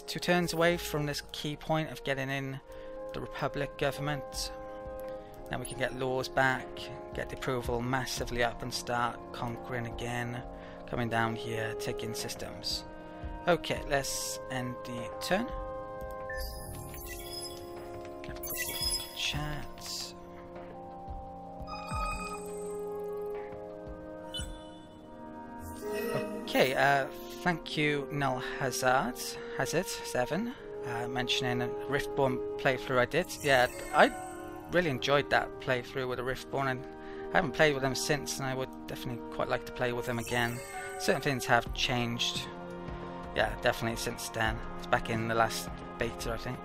2 turns away from this key point of getting in the Republic government. Now we can get laws back, get the approval massively up and start conquering again. Coming down here, taking systems. Okay, let's end the turn. Have a quick look at the chat. Okay, thank you Null Hazard 7 mentioning a Riftborn playthrough I did. Yeah, I really enjoyed that playthrough with a Riftborn, and I haven't played with them since, and I would definitely quite like to play with them again. Certain things have changed, yeah, definitely since then. It's back in the last beta, I think.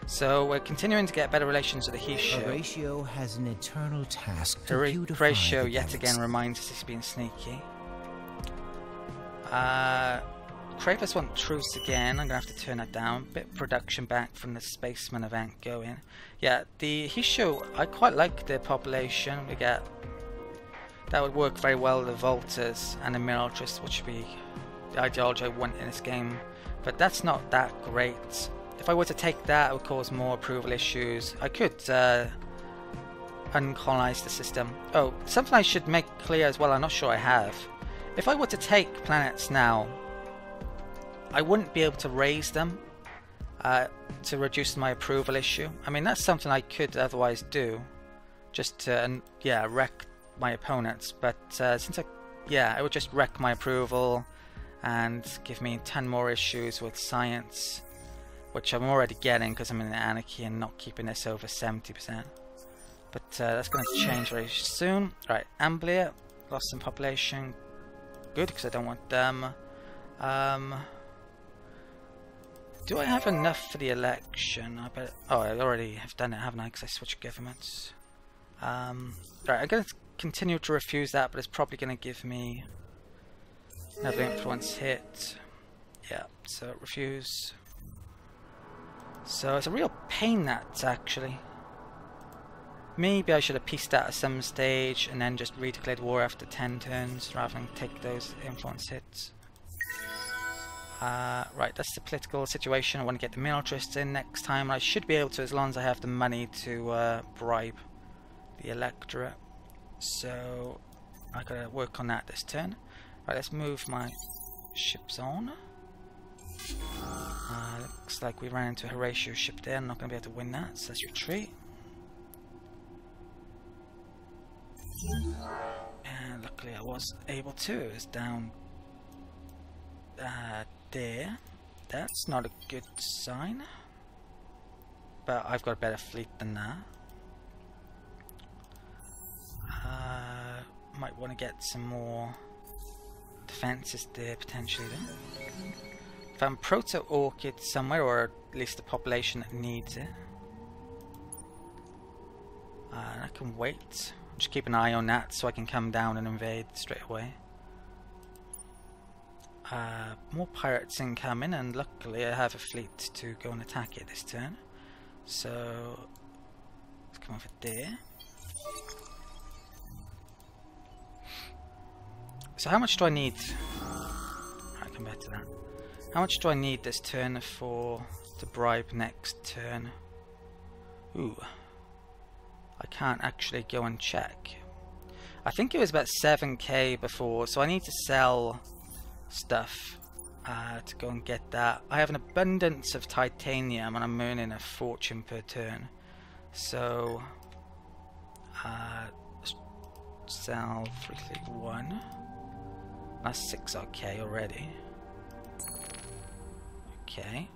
So we're continuing to get better relations with the Horatio. Horatio has an eternal task to Horatio yet again reminds us he's been sneaky. Kravers want truce again. I'm gonna have to turn that down. Bit of production back from the Spaceman event going. Yeah, the Horatio, I quite like the population we get. That would work very well with the Vaulters and the Militarists, which would be the ideology I want in this game. But that's not that great. If I were to take that, it would cause more approval issues. I could uncolonize the system. Oh, something I should make clear as well, I'm not sure I have. If I were to take planets now, I wouldn't be able to raise them to reduce my approval issue. I mean, that's something I could otherwise do, just to yeah, wreck my opponents. But since it would just wreck my approval and give me 10 more issues with science, which I'm already getting because I'm in anarchy and not keeping this over 70%. But that's going to change very soon. Right, Amblia lost some population. Good, because I don't want them. Do I have enough for the election? I bet. Oh, I already have done it, haven't I? Because I switched governments. Right, I'm going to continue to refuse that, but it's probably going to give me another influence hit. Yeah, so refuse. So it's a real pain, that actually. Maybe I should have pieced that at some stage and then just redeclared war after 10 turns rather than take those influence hits. Right, that's the political situation. I want to get the militarists in next time. I should be able to, as long as I have the money to bribe the electorate. So I gotta work on that this turn. Right, let's move my ships on. Looks like we ran into a Horatio ship there. I'm not gonna be able to win that, so let's retreat. And luckily I was able to. It's down there. That's not a good sign, but I've got a better fleet than that. Might want to get some more defenses there potentially then. Found proto-orchid somewhere, or at least the population that needs it. I can wait. Just keep an eye on that so I can come down and invade straight away. More pirates incoming, and luckily I have a fleet to go and attack it this turn. So let's come over there. So how much do I need? I'll come back to that. How much do I need this turn to bribe next turn? Ooh. I can't actually go and check. I think it was about 7k before, so I need to sell stuff to go and get that. I have an abundance of titanium and I'm earning a fortune per turn. So sell 331. That's 6k already. Okay,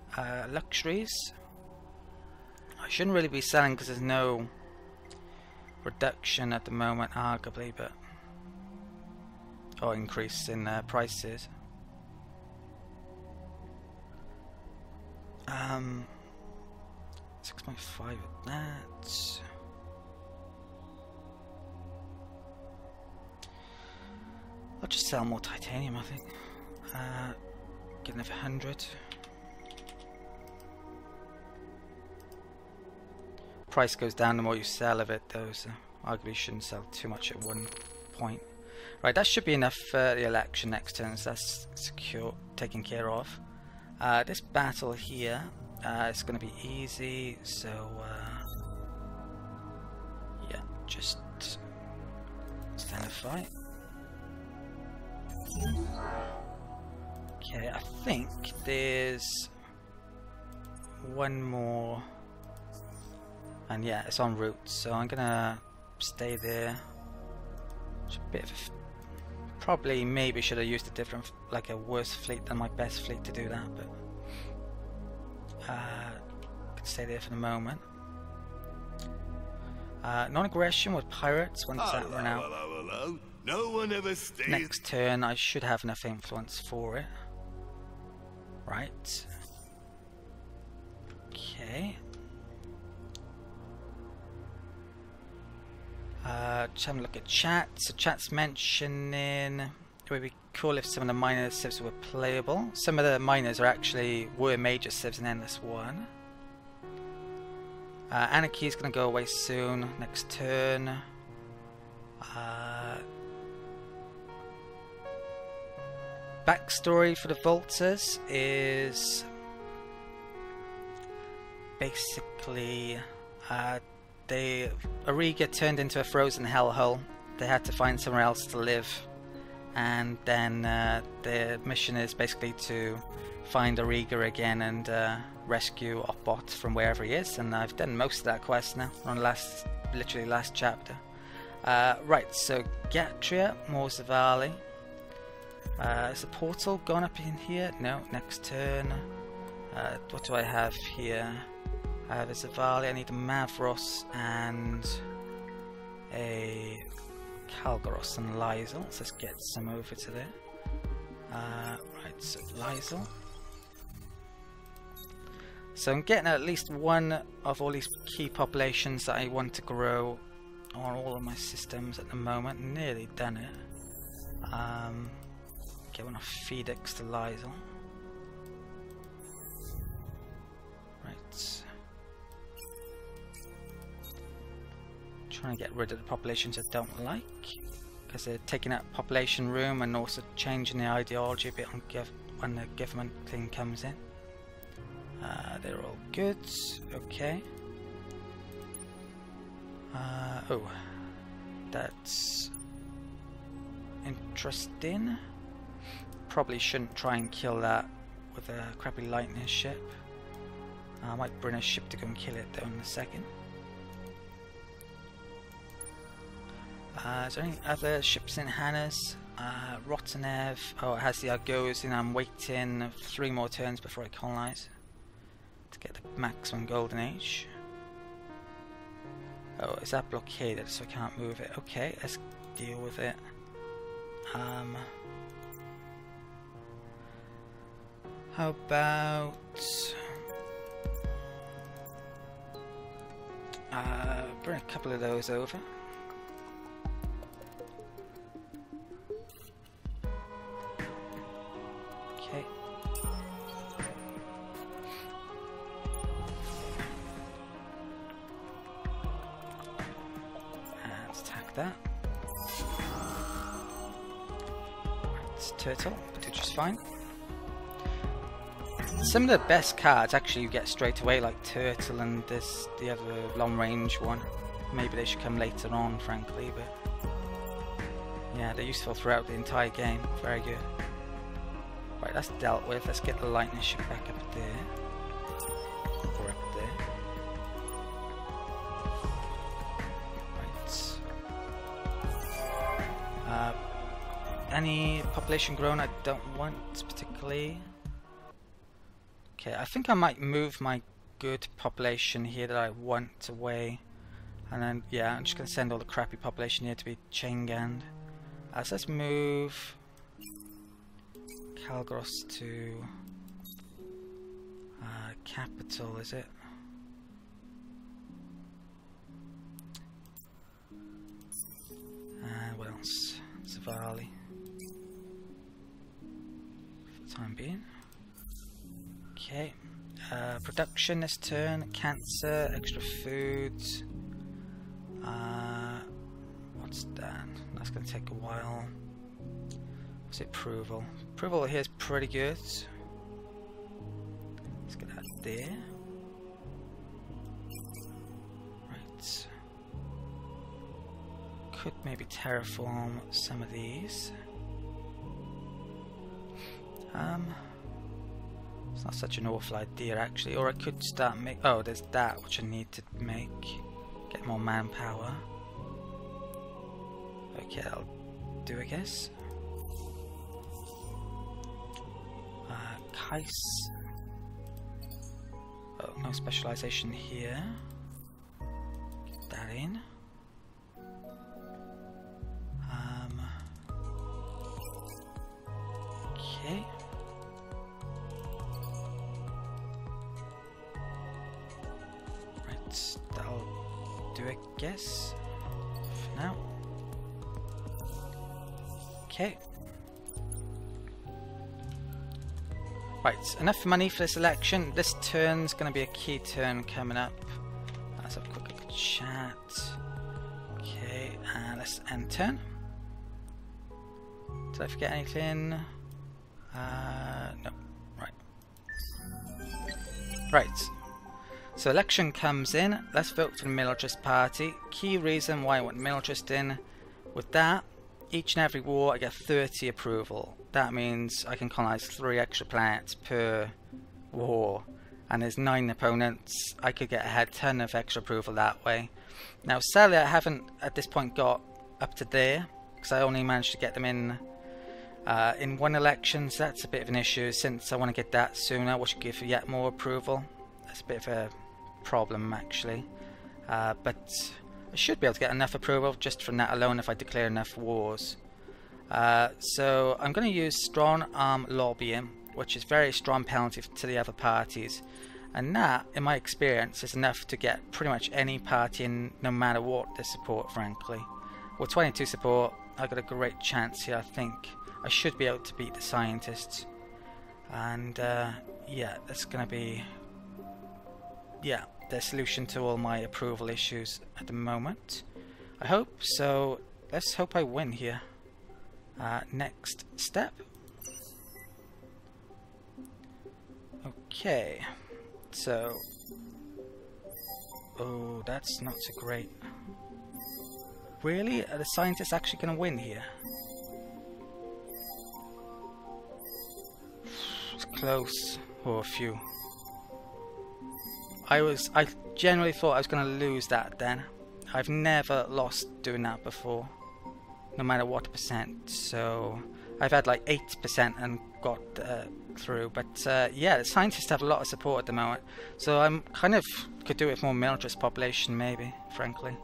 luxuries. I shouldn't really be selling because there's no reduction at the moment, arguably, but or increase in prices. 6.5 of that. I'll just sell more titanium, I think. Get another 100. Price goes down the more you sell of it, though, so arguably you shouldn't sell too much at one point. Right, that should be enough for the election next turn, so that's secure, taken care of. This battle here is going to be easy, so yeah, just stand a fight. Okay, I think there's one more, and yeah, it's en route, so I'm gonna stay there. It's a bit of probably maybe should have used a different, like a worse fleet than my best fleet to do that, but can stay there for the moment. Non-aggression with pirates. When does that run out? Hello. No one ever stays. Next turn I should have enough influence for it. Right. Okay. Just having a look at chat. So chat's mentioning it would be cool if some of the minor civs were playable. Some of the minors were major civs in Endless 1. Anarchy is going to go away soon. Next turn. Backstory for the Vaulters is basically Auriga turned into a frozen hellhole. They had to find somewhere else to live, and then their mission is basically to find Auriga again and rescue Opbot from wherever he is. And I've done most of that quest now. We're on literally last chapter. Right, so Gatria, more Zavali. Is the portal gone up in here? No, next turn. What do I have here? I have a Zavali, I need a Mavros and a Kalgaros and Lysel. So let's get some over to there. Right, so Lysel. So I'm getting at least one of all these key populations that I want to grow on all of my systems at the moment. Nearly done it. Get one of Phoenix to Lysel. Right. Trying to get rid of the populations I don't like, because they're taking out population room and also changing the ideology a bit on when the government thing comes in. They're all good. Okay. Oh, that's interesting. Probably shouldn't try and kill that with a crappy lightning ship. I might bring a ship to go and kill it though in a second. Is there any other ships in Hannes? Rotanev. Oh, it has the Argos, and I'm waiting 3 more turns before I colonize to get the maximum golden age. Oh, is that blockaded so I can't move it? Okay, let's deal with it. How about bring a couple of those over. Okay. Let's attack that. It's Turtle, but do just fine. Some of the best cards actually you get straight away, like Turtle and the other long range one. Maybe they should come later on, frankly, but yeah, they're useful throughout the entire game. Very good. Right, that's dealt with. Let's get the lightning ship back up there. Or up there. Right. Any population grown I don't want particularly. Okay, I think I might move my good population here that I want away, and then yeah, I'm just going to send all the crappy population here to be chain ganned. So let's move Kalgros to capital, is it? And what else? Zavali for the time being. Okay, production this turn, cancer, extra foods. What's that? That's going to take a while. What's it, approval? Approval here is pretty good. Let's get that there. Right. Could maybe terraform some of these. It's not such an awful idea actually, or I could start make. Oh, there's that which I need to make. Get more manpower. Okay, I'll do, I guess. Kais. Oh, no specialization here. Get that in. Okay. Right, that'll do, I guess, for now. Okay. Right, enough money for this election. This turn's going to be a key turn coming up. Let's have a quick look at chat. Okay, and let's end turn. Did I forget anything? No. Right. Right. So election comes in. Let's vote for the militarist party. Key reason why I want militarist in. With that, each and every war I get 30 approval. That means I can colonize 3 extra planets per war. And there's 9 opponents. I could get a ton of extra approval that way. Now sadly I haven't at this point got up to there, because I only managed to get them in one election, so that's a bit of an issue since I want to get that sooner, which will give yet more approval. That's a bit of a problem actually. But I should be able to get enough approval just from that alone if I declare enough wars. So I'm going to use strong arm lobbying, which is very strong penalty to the other parties, and that in my experience is enough to get pretty much any party in, no matter what they support, frankly. With 22 support I've got a great chance here. I think I should be able to beat the scientists, and yeah, that's going to be the solution to all my approval issues at the moment. I hope so. Let's hope I win here. Next step. Okay, so oh, that's not so great. Really? Are the scientists actually going to win here? It's close. Oh, a few. I generally thought I was going to lose that then. I've never lost doing that before, no matter what percent. So I've had like 8% and got through. But yeah, the scientists have a lot of support at the moment. So I'm kind of could do with more militarist population maybe, frankly.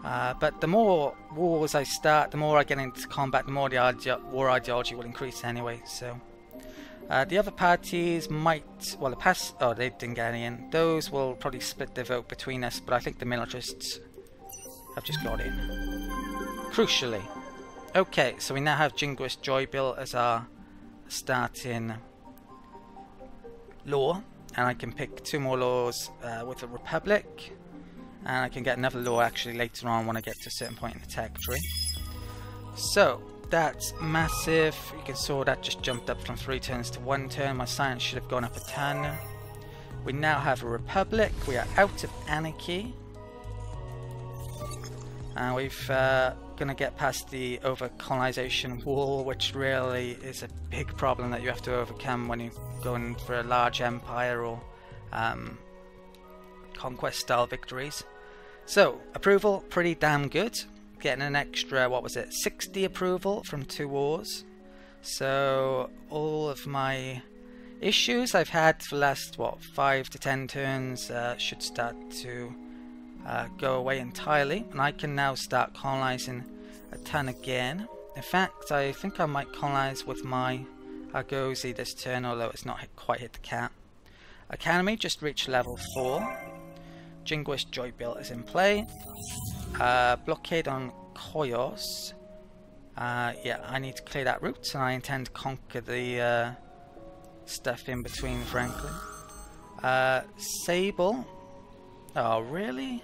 But the more wars I start, the more I get into combat, the more the war ideology will increase anyway. So the other parties might, well, they didn't get any in. Those will probably split their vote between us, but I think the militarists have just got in. Crucially. Okay, so we now have Jingoist Joybill as our starting law, and I can pick 2 more laws with the Republic, and I can get another law actually later on when I get to a certain point in the tech tree. So that's massive. You can saw that just jumped up from 3 turns to 1 turn. My science should have gone up a ton. We now have a Republic. We are out of anarchy. And we've gonna get past the over-colonization wall, which really is a big problem that you have to overcome when you're going for a large empire or conquest style victories. So approval, pretty damn good. Getting an extra, what was it, 60 approval from 2 wars. So all of my issues I've had for the last, what, 5 to 10 turns should start to go away entirely, and I can now start colonizing a ton again. In fact, I think I might colonize with my Argosy this turn, although it's not quite hit the cap. Academy just reached level 4. Jingoist Joybill is in play. Blockade on Koyos. Yeah, I need to clear that route, and I intend to conquer the stuff in between, frankly. Sable. Oh, really?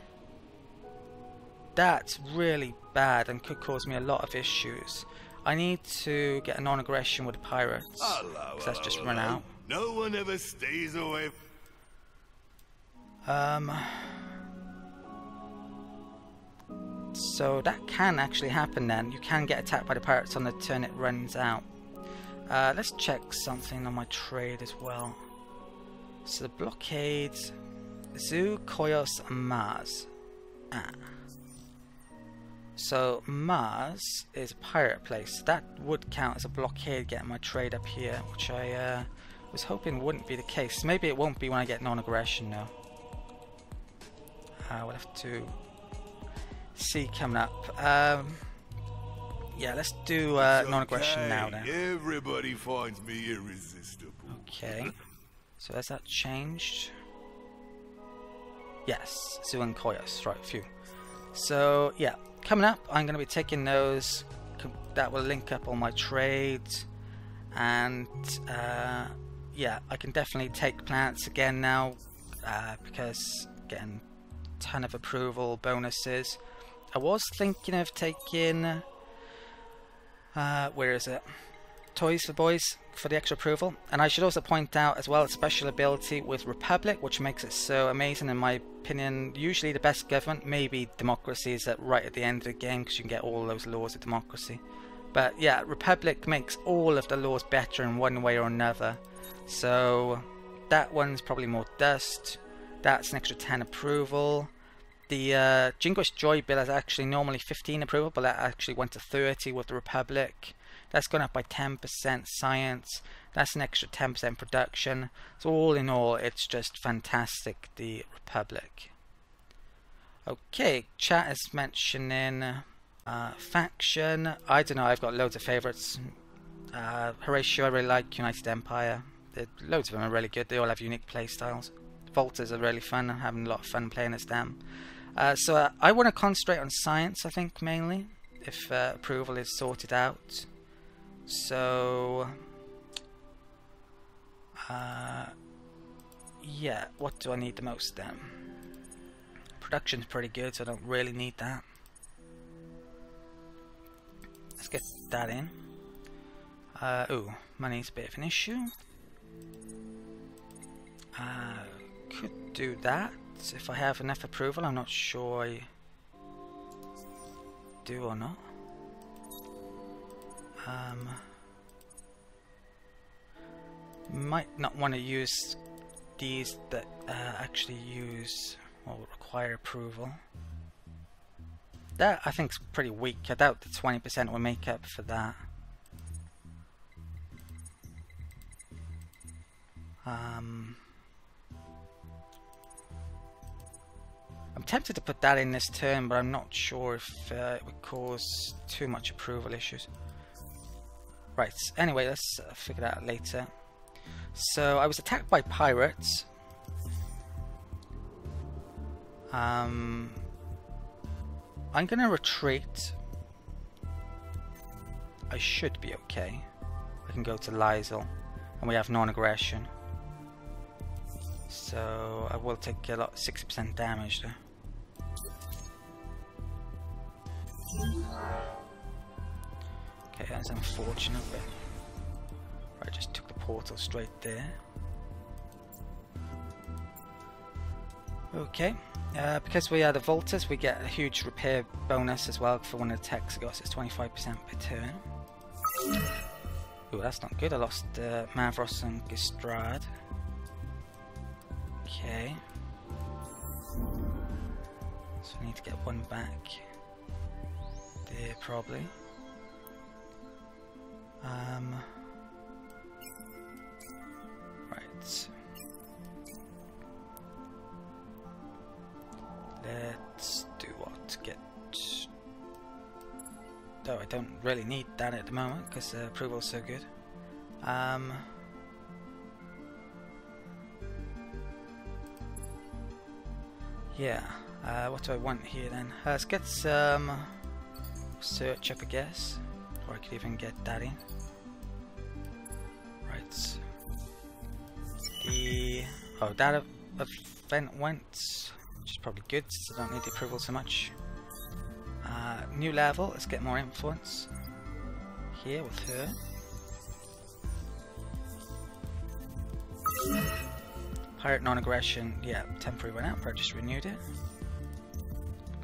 That's really bad and could cause me a lot of issues. I need to get a non-aggression with the pirates, because that's just run out. No one ever stays away. So that can actually happen then. You can get attacked by the pirates on the turn it runs out. Let's check something on my trade as well. So the blockades, Zoo, Koyos, and Mars. So Mars is a pirate place. That would count as a blockade getting my trade up here, which I was hoping wouldn't be the case. Maybe it won't be when I get non-aggression though. We'll have to see coming up. Yeah, let's do non-aggression now then. Everybody finds me irresistible. Okay, so has that changed? Yes, Zoo and Koyos, right, phew. So yeah, coming up I'm going to be taking those. That will link up all my trades, and yeah, I can definitely take planets again now because getting a ton of approval bonuses. I was thinking of taking where is it? Toys for Boys for the extra approval. And I should also point out as well a special ability with Republic, which makes it so amazing in my opinion. Usually the best government, maybe democracy, is at right at the end of the game because you can get all those laws of democracy. But yeah, Republic makes all of the laws better in one way or another. So that one's probably more dust. That's an extra 10 approval. The Jingoist Joy bill is actually normally 15 approval, but that actually went to 30 with the Republic. That's gone up by 10% science. That's an extra 10% production. So all in all, it's just fantastic, the Republic. Okay, chat is mentioning faction. I don't know, I've got loads of favourites. Horatio, I really like United Empire. Loads of them are really good. They all have unique playstyles. Vaulters are really fun. I'm having a lot of fun playing as them. So I want to concentrate on science, I think, mainly, if approval is sorted out. So yeah, what do I need the most then? Production's pretty good, so I don't really need that. Let's get that in. Ooh, money's a bit of an issue. Could do that if I have enough approval. I'm not sure I do or not. Might not want to use these that actually use or require approval. That I think is pretty weak. I doubt the 20% will make up for that. I'm tempted to put that in this turn, but I'm not sure if it would cause too much approval issues. Right, anyway, let's figure that out later. So, I was attacked by pirates. I'm gonna retreat. I should be okay. I can go to Lysel, and we have non-aggression. So, I will take a lot, 60% damage there. Okay, that's unfortunate, but I just took the portal straight there. Okay, because we are the Vaulters, we get a huge repair bonus as well for one of the attacks. It's 25% per turn. Ooh, that's not good. I lost Mavros and Gistrad. Okay. So I need to get one back. There, probably. Right. Let's do what? Get... Oh, I don't really need that at the moment because approval's so good. Yeah, what do I want here then? Let's get some search up, I guess. Or I could even get that in. Right. Oh, that event went, which is probably good since I don't need the approval so much. New level, let's get more influence. Here with her. Pirate non-aggression, yeah, temporary went out, but I just renewed it.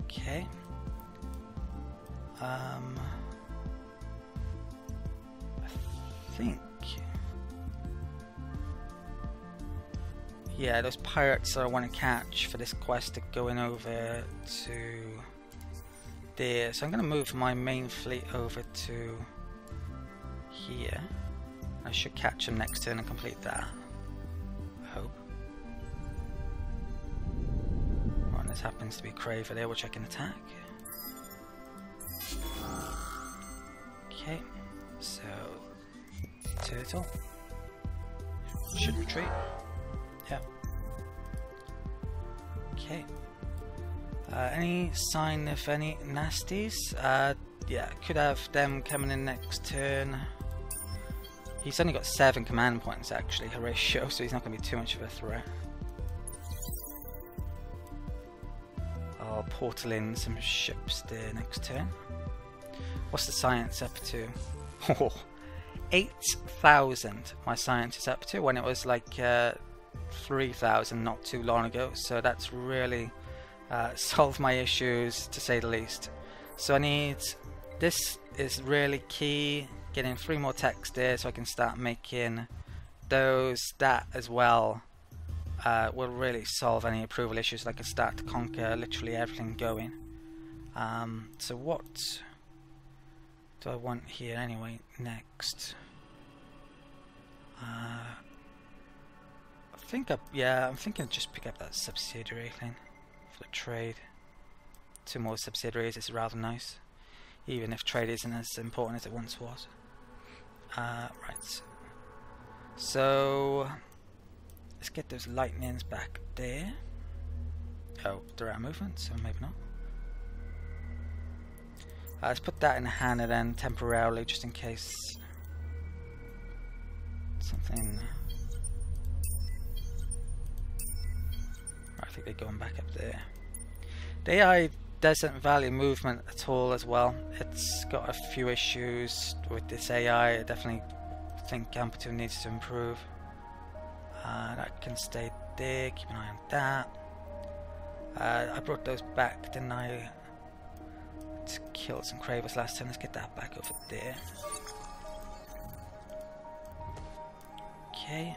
Okay. I think... yeah, those pirates that I want to catch for this quest are going over to there. So I'm going to move my main fleet over to here. I should catch them next turn and complete that. I hope. Oh, and this happens to be Craver there, which I can attack. Okay, so turtle should retreat. Yeah. Okay. Any sign of any nasties? Yeah, could have them coming in next turn. He's only got 7 command points actually, Horatio, so he's not going to be too much of a threat. I'll portal in some ships there next turn. What's the science up to? 8,000 my science is up to, when it was like 3,000 not too long ago, so that's really solved my issues to say the least. So I need, this is really key, getting 3 more techs there so I can start making those. That as well will really solve any approval issues. I can start to conquer literally everything going. So what do I want here anyway next? I think I'm thinking just pick up that subsidiary thing for the trade. 2 more subsidiaries is rather nice, even if trade isn't as important as it once was. Right, so let's get those lightnings back there. Oh, they're out of movement, so maybe not. Let's put that in the Hannah then temporarily, just in case something. I think they're going back up there. The AI doesn't value movement at all as well. It's got a few issues with this AI. I definitely think Amplitude needs to improve. That can stay there, keep an eye on that. I brought those back, didn't I? To kill some Cravers last time. Let's get that back over there. Okay.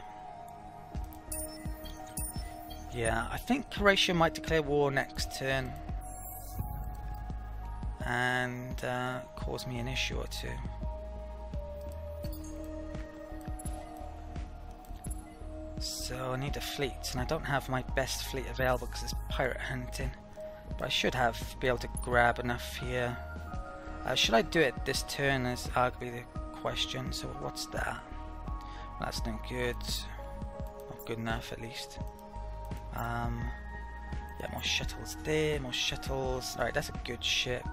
Yeah, I think Horatio might declare war next turn and cause me an issue or 2. So I need a fleet, and I don't have my best fleet available because it's pirate hunting. But I should be able to grab enough here. Should I do it this turn is arguably the question. So what's that? Well, that's no good. Not good enough at least. Yeah, more shuttles there, more shuttles. Alright, that's a good ship.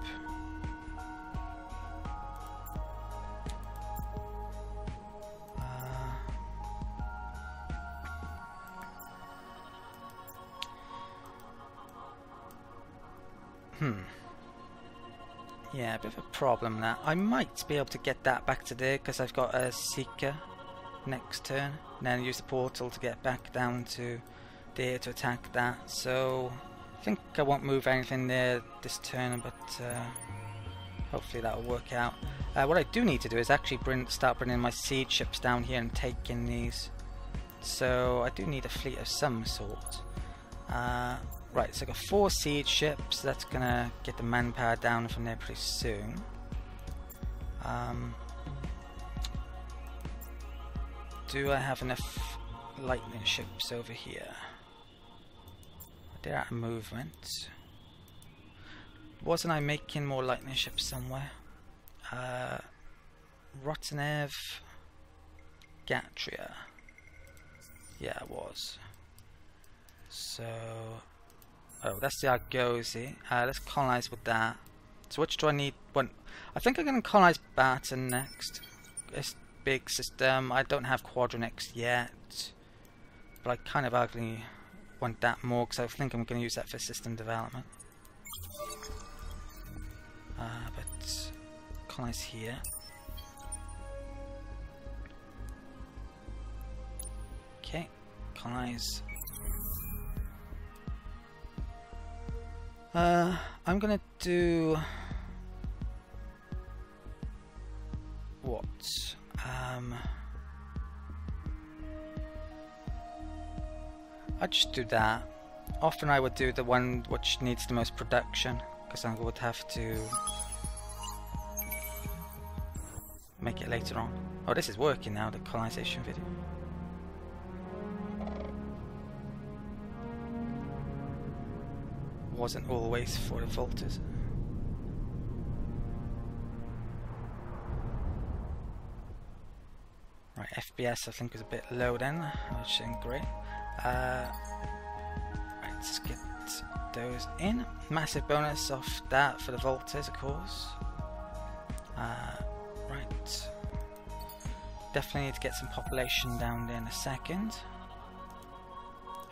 Yeah, a bit of a problem that. I might be able to get that back to there because I've got a Seeker next turn, and then use the portal to get back down to there to attack that. So I think I won't move anything there this turn, but hopefully that will work out. What I do need to do is actually start bringing my siege ships down here and taking these. So I do need a fleet of some sort. Right, so I've got 4 siege ships. That's gonna get the manpower down from there pretty soon. Do I have enough lightning ships over here? They're out of movement. Wasn't I making more lightning ships somewhere? Rotanev, Gatria. Yeah, it was. So, oh, that's the Argosy. Let's colonize with that. So which do I need? One. I think I'm going to colonize Barton next. It's a big system. I don't have Quadranix yet, but I kind of ugly want that more because I think I'm going to use that for system development. But colonize here. Okay. colonize. I'm gonna do what? I'd just do that. Often I would do the one which needs the most production, because I would have to make it later on. Oh, this is working now, the colonization video. Wasn't always for the Vaulters. Right, FPS I think was a bit low then, which isn't great. Right, let's get those in. Massive bonus off that for the Vaulters, of course. Right. Definitely need to get some population down there in a second.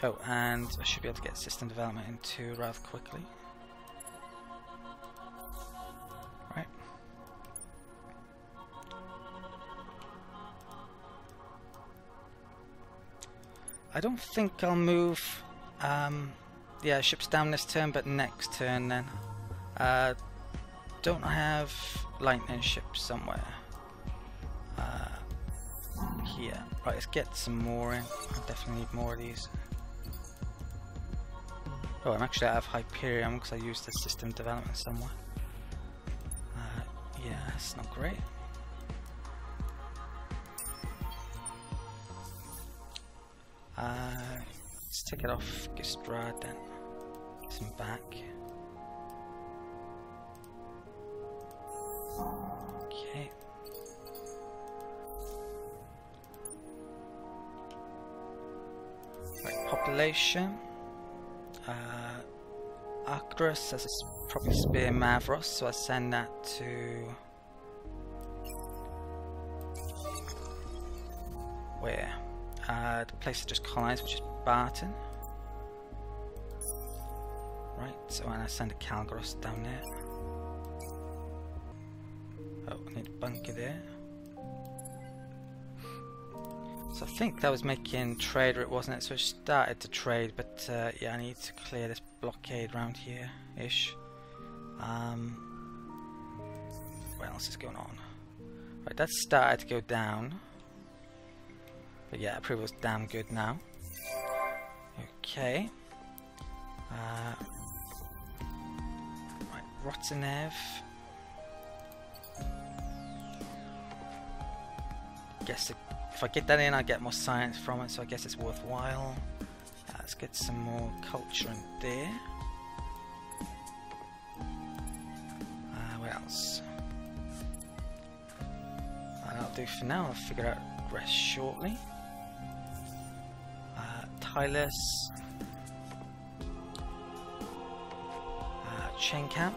Oh, and I should be able to get system development into rather quickly. Right. I don't think I'll move yeah, ships down this turn, but next turn then. Don't I have lightning ships somewhere? Here. Right, let's get some more in. I definitely need more of these. Oh, I'm actually out of Hyperion because I used the system development somewhere. Yeah, that's not great. Let's take it off Gistrad then. Get some back. Okay. Right, population. Arcturus has a probably spear Mavros, so I send that to where? The place I just colonized, which is Barton. Right, so I send a Calgros down there. Oh, I need a bunker there. So I think that was making trader, it wasn't it? So I started to trade, but yeah, I need to clear this blockade around here ish. What else is going on? Right, that started to go down. But yeah, approval's damn good now. Okay. Right, Rotanev. Guess if I get that in, I get more science from it, so I guess it's worthwhile. Let's get some more culture in there. What else? That'll do for now. I'll figure out the rest shortly. Tylus. Chain Camp.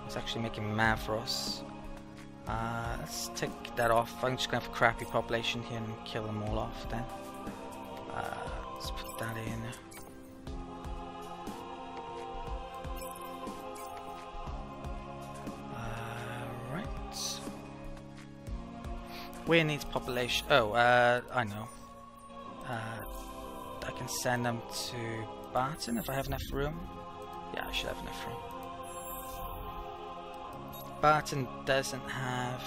It's actually making Mavros. Let's take that off. I'm just going to have a crappy population here and kill them all off then. Let's put that in. Right. Where needs population? Oh, I know. I can send them to Barton if I have enough room. Yeah, I should have enough room. Barton doesn't have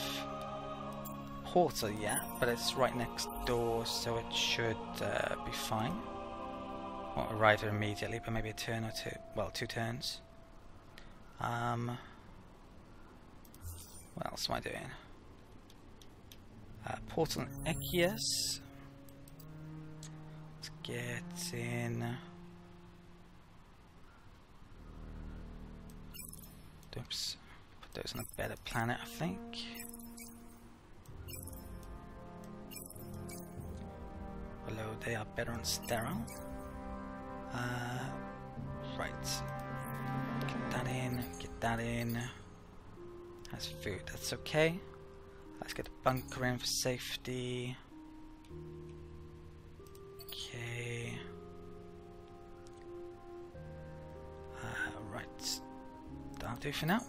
portal yet, but it's right next door, so it should be fine. Won't arrive there immediately, but maybe a turn or two. Well, 2 turns. What else am I doing? Portal and Echius. Let's get in. Oops. Put those on a better planet, I think. Although they are better on sterile. Right. Get that in, get that in. That's food, that's okay. Let's get a bunker in for safety. Okay. Right. That'll do for now.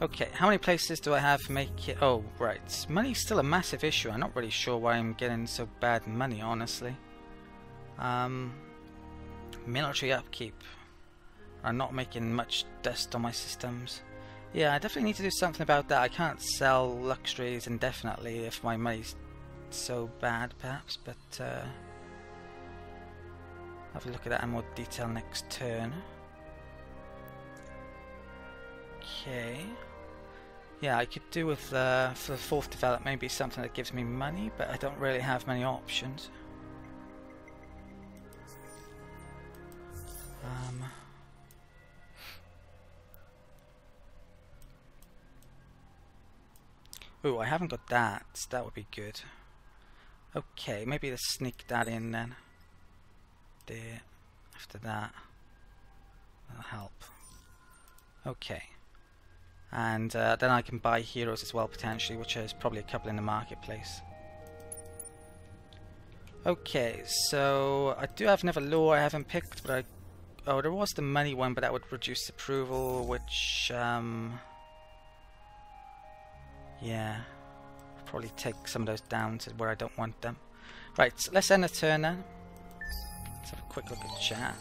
Okay, how many places do I have to make it? Oh, right. Money's still a massive issue. I'm not really sure why I'm getting so bad money, honestly. Military upkeep. I'm not making much dust on my systems. Yeah, I definitely need to do something about that. I can't sell luxuries indefinitely if my money's so bad, perhaps, but have a look at that in more detail next turn. Okay. Yeah, I could do with, for the fourth development, maybe something that gives me money, but I don't really have many options. Oh, I haven't got that. That would be good. Okay, maybe let's sneak that in then. There. After that. That'll help. Okay. And then I can buy heroes as well, potentially, which is probably a couple in the marketplace. Okay, so I do have another law I haven't picked, but oh, there was the money one, but that would reduce approval, which yeah, probably take some of those down to where I don't want them. Right, so let's end the turn then. Let's have a quick look at chat.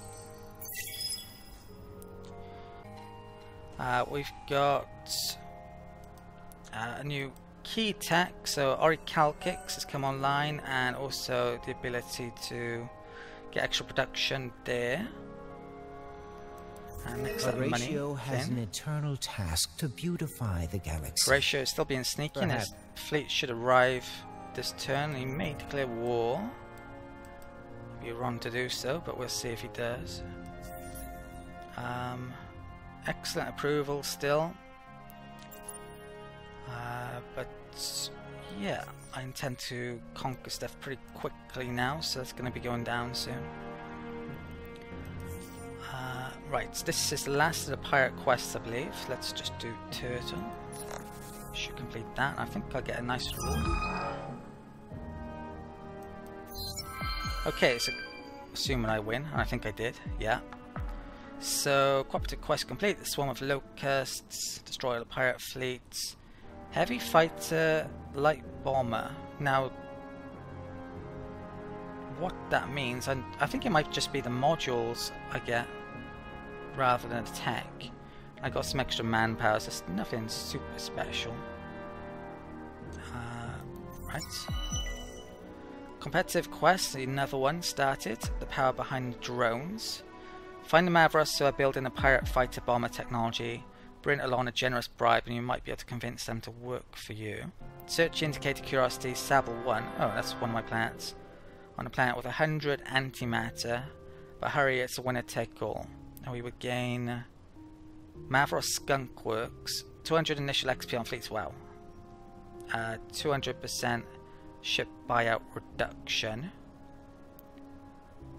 We've got a new key tech, so Auriga has come online, and also the ability to get extra production there. And next up, Horatio has an eternal task to beautify the galaxy. Horatio is still being sneaky, and his fleet should arrive this turn. He may declare war. He'd be wrong to do so, but we'll see if he does. Excellent approval still. But yeah, I intend to conquer stuff pretty quickly now, so that's going to be going down soon. Right, this is the last of the pirate quests, I believe. Let's just do Turtle. Should complete that. I think I'll get a nice reward. Okay, so assuming I win, and I think I did, yeah. So, cooperative quest complete. The swarm of locusts, destroy all the pirate fleets, heavy fighter, light bomber. Now, what that means, I think it might just be the modules I get rather than attack. I got some extra manpower, so it's nothing super special. Right. Competitive quest, another one started. The power behind drones. Find the Mavros who are building a pirate fighter bomber technology. Bring along a generous bribe and you might be able to convince them to work for you. Search indicator curiosity, Sable 1. Oh, that's one of my planets. On a planet with 100 antimatter. But hurry, it's a winner take all. And we would gain Mavros Skunk Works. 200 initial XP on fleets, wow. 200% ship buyout reduction.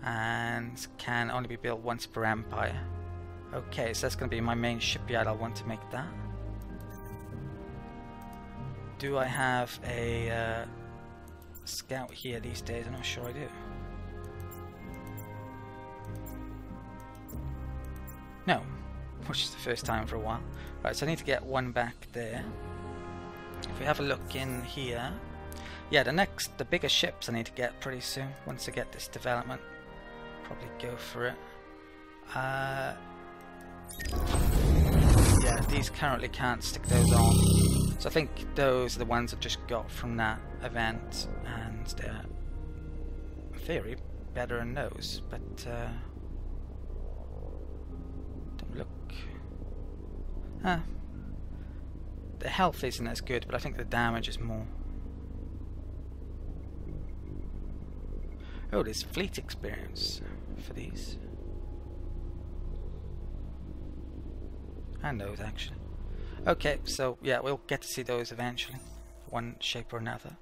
And can only be built once per empire. Okay, so that's going to be my main shipyard. I'll want to make that. Do I have a scout here these days? I'm not sure I do. No, which is the first time for a while. Right, so I need to get one back there. If we have a look in here, yeah, the bigger ships I need to get pretty soon once I get this development. Probably go for it. Yeah, these currently can't stick those on. So I think those are the ones I just got from that event, and they're, in theory, better than those, but don't look. The health isn't as good, but I think the damage is more. Oh, there's fleet experience for these. And those, actually. Okay, so yeah, we'll get to see those eventually, one shape or another.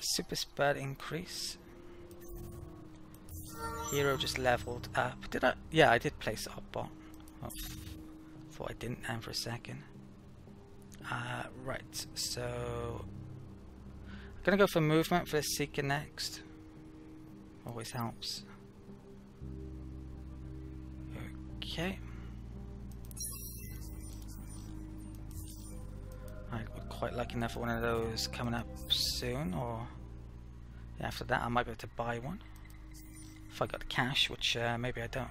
Super spread increase. Hero just leveled up. Did I? Yeah, I did place Opbot. Oh, thought I didn't then for a second. Right, so I'm gonna go for movement for the Seeker next. Always helps. Okay. quite like another one of those coming up soon, or yeah, after that I might be able to buy one if I got the cash, which maybe I don't.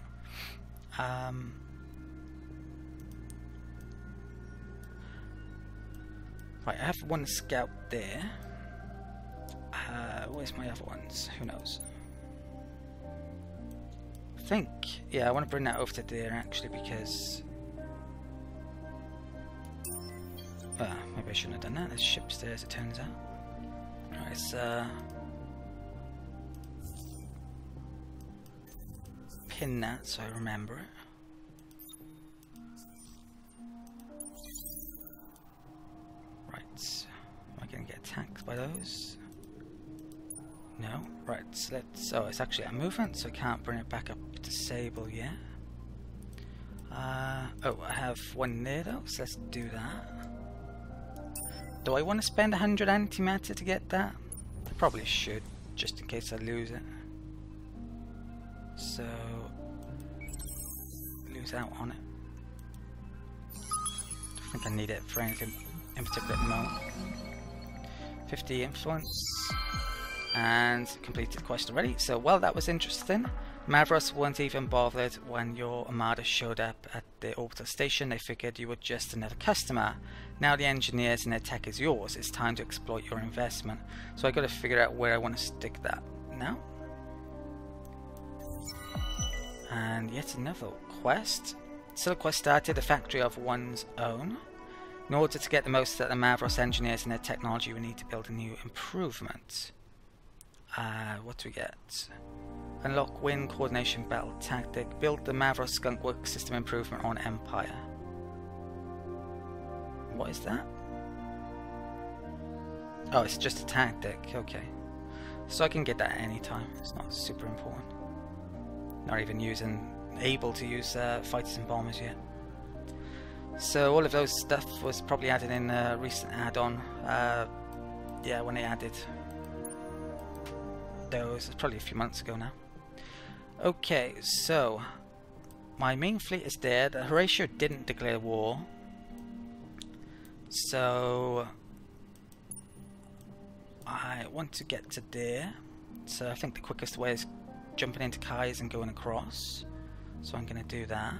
Right, I have one scout there. Where's my other ones? Who knows? I think, yeah, I want to bring that over to there actually, because maybe I shouldn't have done that. There's ships there, as it turns out. Right, let's pin that so I remember it. Right, am I going to get attacked by those? No. Right, so let's. Oh, it's actually a movement, so I can't bring it back up to disable yet. Oh, I have one there though, so let's do that. Do I want to spend 100 antimatter to get that? I probably should, just in case I lose it. So, lose out on it. I think I need it for anything in particular at the moment. 50 influence. And completed the quest already. So, well, that was interesting. Mavros weren't even bothered when your armada showed up at the orbital station. They figured you were just another customer. Now the engineers and their tech is yours. It's time to exploit your investment. So I got to figure out where I want to stick that now. And yet another quest. So the quest started, a factory of one's own. In order to get the most out of the Mavros engineers and their technology, we need to build a new improvement. What do we get? Unlock wind coordination battle tactic. Build the Mavros skunkworks system improvement on Empire. What is that? Oh, it's just a tactic. Okay. So I can get that at any time. It's not super important. Not even able to use fighters and bombers yet. So all of those stuff was probably added in a recent add-on. Yeah, when they added those, it's probably a few months ago now. Okay, so my main fleet is dead. Horatio didn't declare war, so I want to get to there. So I think the quickest way is jumping into Kai's and going across. So I'm going to do that.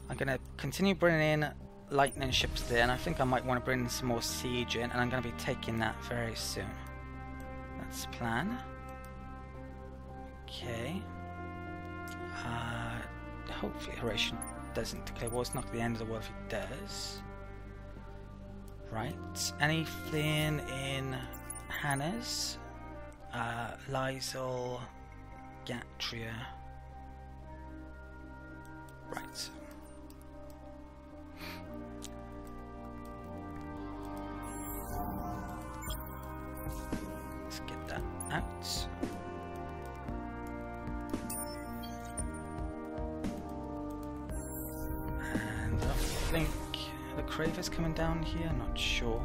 I'm going to continue bringing in lightning ships there, and I think I might want to bring some more siege in, and I'm going to be taking that very soon. That's the plan. Okay. Hopefully Horatio doesn't declare war. It's not the end of the world if he does. Right. Anything in Hannah's? Lysol, Gatria. Right. Let's get that out. And I think the Craver's coming down here, I'm not sure.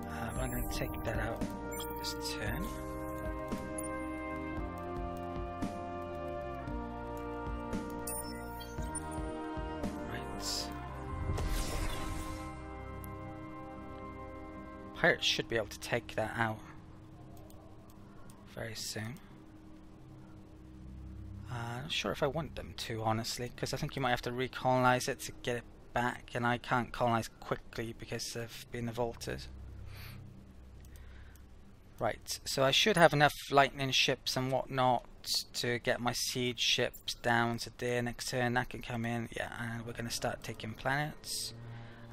But I'm going to take that out this turn. Pirates should be able to take that out very soon. Not sure if I want them to, honestly, because I think you might have to recolonize it to get it back, and I can't colonize quickly because of being the Vaulters. Right, so I should have enough lightning ships and whatnot to get my siege ships down to there next turn. That can come in, yeah, and we're going to start taking planets.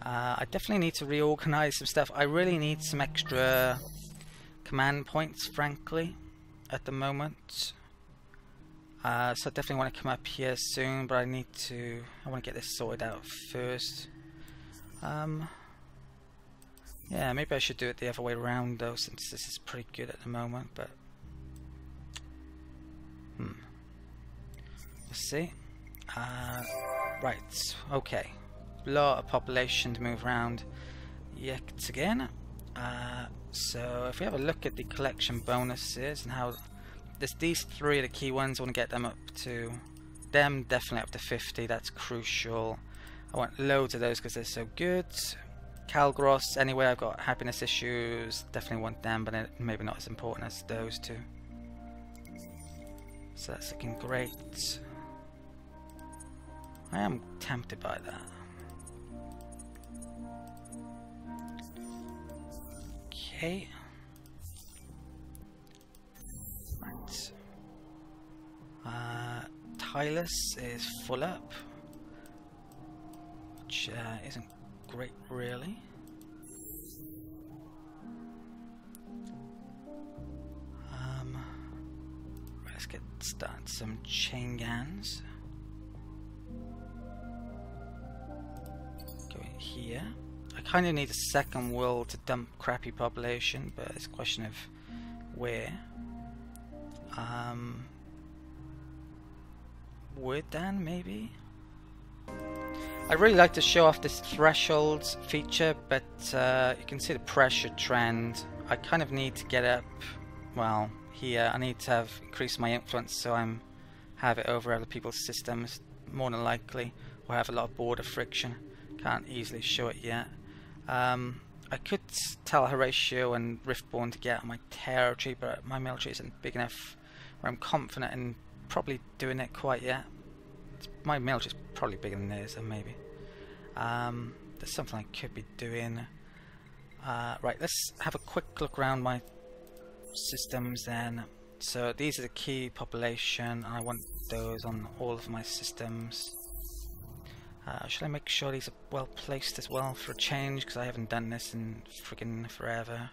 I definitely need to reorganize some stuff. I really need some extra command points, frankly, at the moment. So I definitely want to come up here soon, but I want to get this sorted out first. Yeah, maybe I should do it the other way around though, since this is pretty good at the moment, but let's see. Right, okay. Lot of population to move around yet again. So if we have a look at the collection bonuses and how these three are the key ones, I want to get them up to definitely up to 50. That's crucial. I want loads of those because they're so good. Calgros, anyway, I've got happiness issues. Definitely want them, but maybe not as important as those two. So that's looking great. I am tempted by that. Okay. Right. Tylus is full up, which isn't great really. Let's get started some chain guns. Going here. I kind of need a second world to dump crappy population, but it's a question of where. Wood then, maybe? I'd really like to show off this thresholds feature, but you can see the pressure trend. I kind of need to get up, well, here. I need to have increased my influence so have it over other people's systems, more than likely, or have a lot of border friction. Can't easily show it yet. I could tell Horatio and Riftborn to get out of my territory, but my military isn't big enough where I'm confident in probably doing it quite yet. My military is probably bigger than theirs, so maybe. There's something I could be doing. Right, let's have a quick look around my systems then. So these are the key population. I want those on all of my systems. Should I make sure these are well placed as well for a change, because I haven't done this in friggin' forever.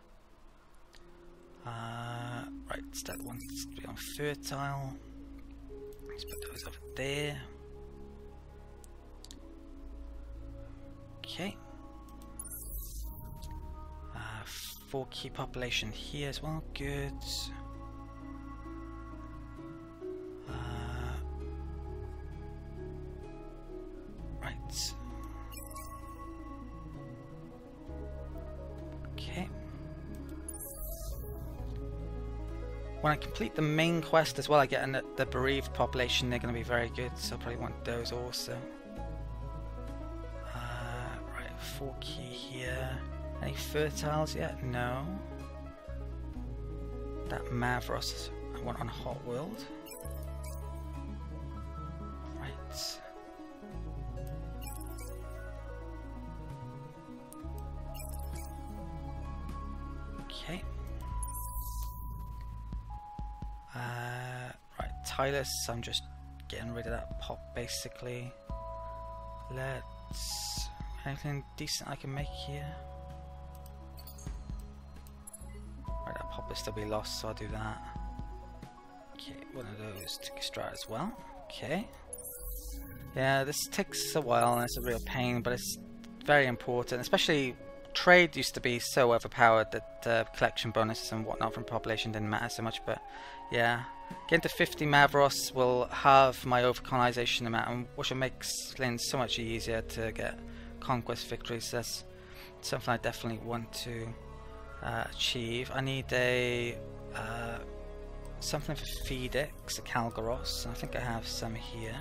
Right, that one's to be on fertile. Let's put those over there. Okay. 4 key population here as well. Good. Right. Okay. When I complete the main quest as well, I get the bereaved population. They're going to be very good, so I probably want those also. Right, 4 key here. Any fertiles yet? No. That Mavros I want on Hot World. Right. Okay. Right, Tylus, I'm just getting rid of that pop basically. Let's... anything decent I can make here? Right, that pop will still be lost, so I'll do that. Okay, one of those to extract as well. Okay. Yeah, this takes a while and it's a real pain, but it's very important, especially trade used to be so overpowered that collection bonuses and whatnot from population didn't matter so much, but yeah. Getting to 50 Mavros will halve my overcolonization amount, which will make lanes so much easier to get conquest victories. That's something I definitely want to achieve. I need a something for Phoenix, a Calgaros. I think I have some here.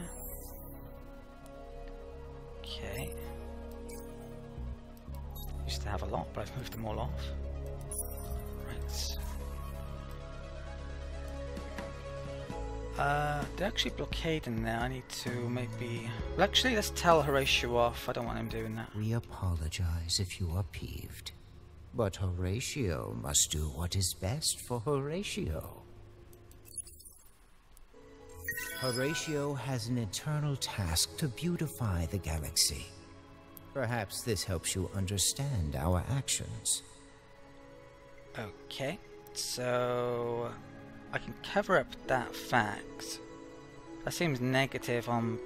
Okay. Used to have a lot, but I've moved them all off. Right. They're actually blockading there. I need to maybe... well, actually, let's tell Horatio off. I don't want him doing that. We apologize if you are peeved, but Horatio must do what is best for Horatio. Horatio has an eternal task to beautify the galaxy. Perhaps this helps you understand our actions. Okay, so I can cover up that fact. That seems negative on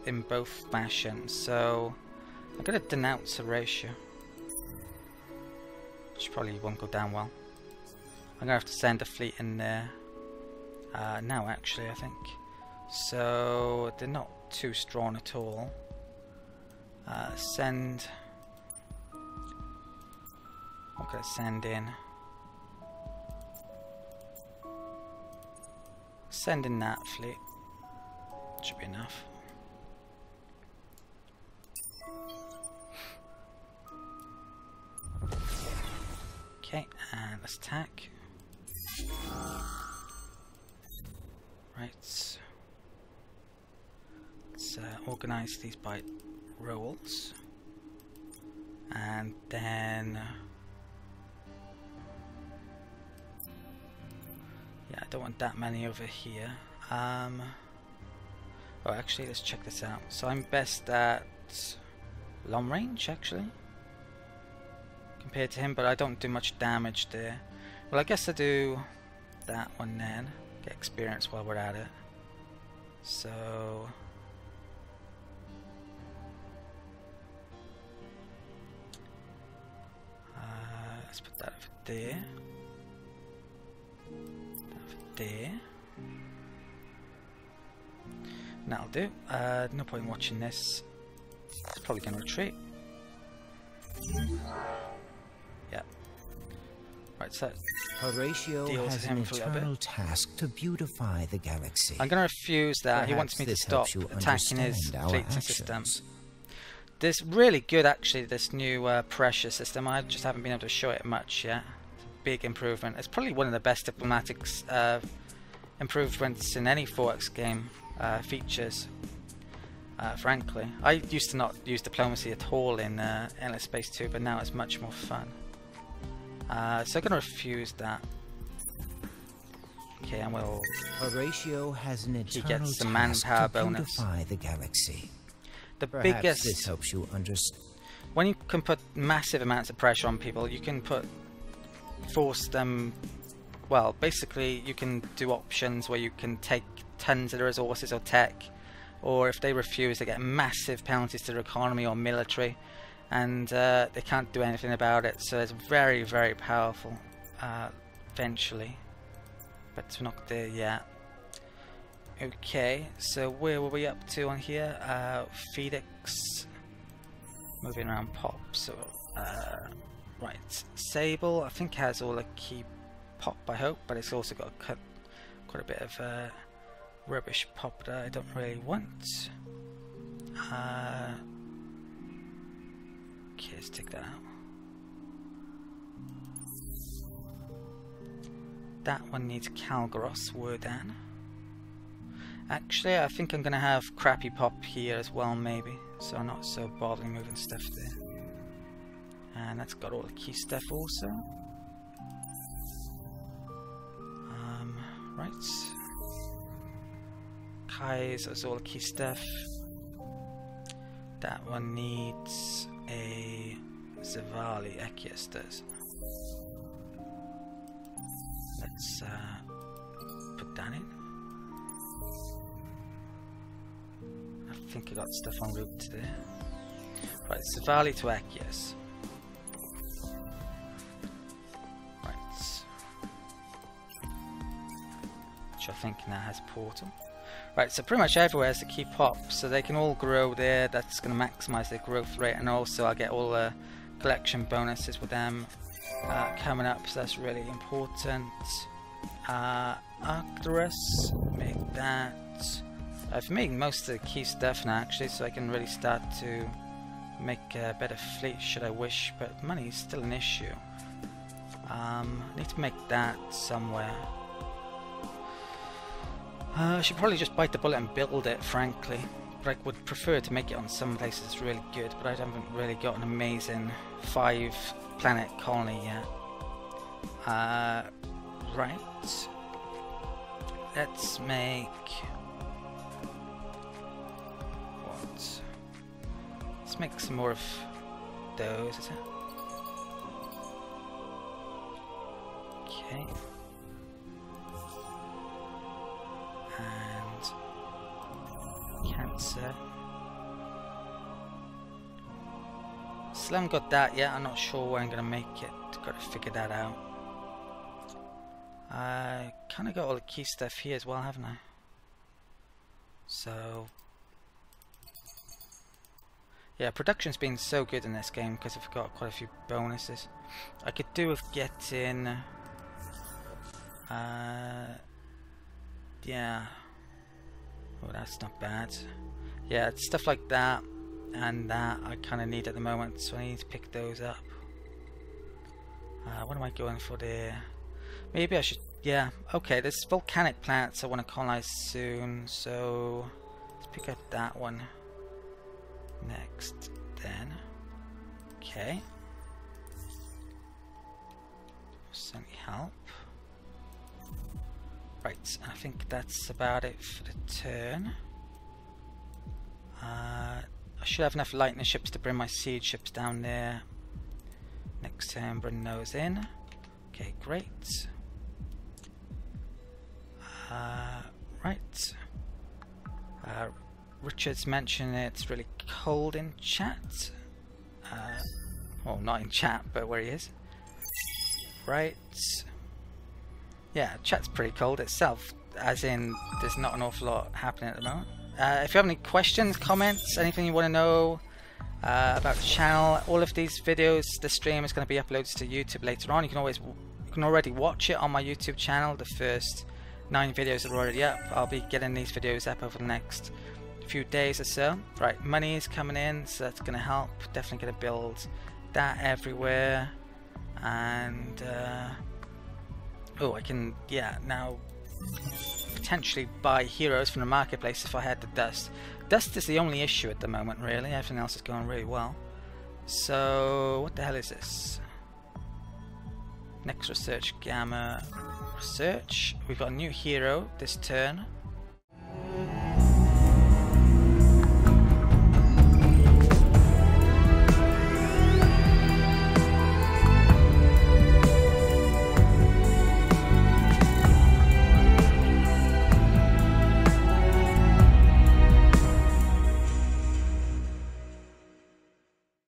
in both fashions, so I'm gonna denounce Horatio, which probably won't go down well. I'm gonna have to send a fleet in there now, actually, I think. So they're not too strong at all. Send. What can I send in? Send in that fleet. Should be enough. Okay, and let's attack. Right. Let's organize these by roles. And then... yeah, I don't want that many over here. Oh, actually, let's check this out. So I'm best at long range, actually, compared to him, but I don't do much damage there. Well, I guess I do that one then. Get experience while we're at it. So... let's put that over there. There. That'll do. No point in watching this. It's probably going to retreat. Yeah. Right, so Horatio has an eternal task to beautify the galaxy. I'm going to refuse that. Perhaps he wants me to stop attacking his fleet actions. system. This really good, actually, this new pressure system. I just haven't been able to show it much yet. It's a big improvement. It's probably one of the best diplomatic improvements in any 4X game features. Frankly, I used to not use diplomacy at all in Endless Space 2, but now it's much more fun. So I'm going to refuse that. Okay, and we'll... Horatio has an eternal he gets the task manpower to bonus. beautify the galaxy. The Perhaps biggest... this helps you understand. When you can put massive amounts of pressure on people, you can force them... well, basically you can do options where you can take tons of the resources or tech, or if they refuse, they get massive penalties to their economy or military, and they can't do anything about it. So it's very, very powerful eventually, but we're not there yet. Okay, so where were we up to on here? Phoenix, moving around Pop. So right, Sable I think has all the key Pop, I hope, but it's also got quite a bit of rubbish Pop that I don't really want. Okay, let's take that out. That one needs Kalgaros Wordan. Actually, I think I'm gonna have crappy Pop here as well, maybe, so I'm not so bothering moving stuff there. And that's got all the key stuff also. Right. Kai's has all the key stuff. That one needs a Zavali. Ekias does. Let's put that in. I think I got stuff en route to there. Right, Zavali to Ekias. I think now has portal. Right, so pretty much everywhere has the key Pop, so they can all grow there. That's going to maximize their growth rate, and also I'll get all the collection bonuses with them coming up, so that's really important. Arcturus, make that. I've made most of the key stuff now, actually, so I can really start to make a better fleet should I wish, but money is still an issue. I need to make that somewhere. I should probably just bite the bullet and build it, frankly. But I would prefer to make it on some places it's really good, but I haven't really got an amazing 5-planet colony yet. Right. Let's make... what? Let's make some more of those, is it? Okay. And Cancer. Still haven't got that yet. I'm not sure where I'm gonna make it. Got to figure that out. I kind of got all the key stuff here as well, haven't I? So yeah, production's been so good in this game because I've got quite a few bonuses. I could do with getting yeah. Oh, that's not bad. Yeah, it's stuff like that and that I kind of need at the moment, so I need to pick those up. What am I going for there? Maybe I should... Yeah, okay, there's volcanic planets I want to colonize soon, so let's pick up that one next then. Okay. Certainly help. Right, I think that's about it for the turn. I should have enough lightning ships to bring my siege ships down there. Next turn, bring those in. Okay, great. Right. Richard's mentioned it's really cold in chat. Well, not in chat, but where he is. Right. Yeah, chat's pretty cold itself, as in there's not an awful lot happening at the moment. If you have any questions, comments, anything you want to know about the channel, all of these videos, the stream is going to be uploaded to YouTube later on. You can already watch it on my YouTube channel. The first 9 videos are already up. I'll be getting these videos up over the next few days or so. Right, money is coming in, so that's going to help. Definitely going to build that everywhere. And oh, I can, yeah, now potentially buy heroes from the marketplace if I had the dust. Dust is the only issue at the moment, really. Everything else is going really well. So what the hell is this? Next research, gamma research. We've got a new hero this turn.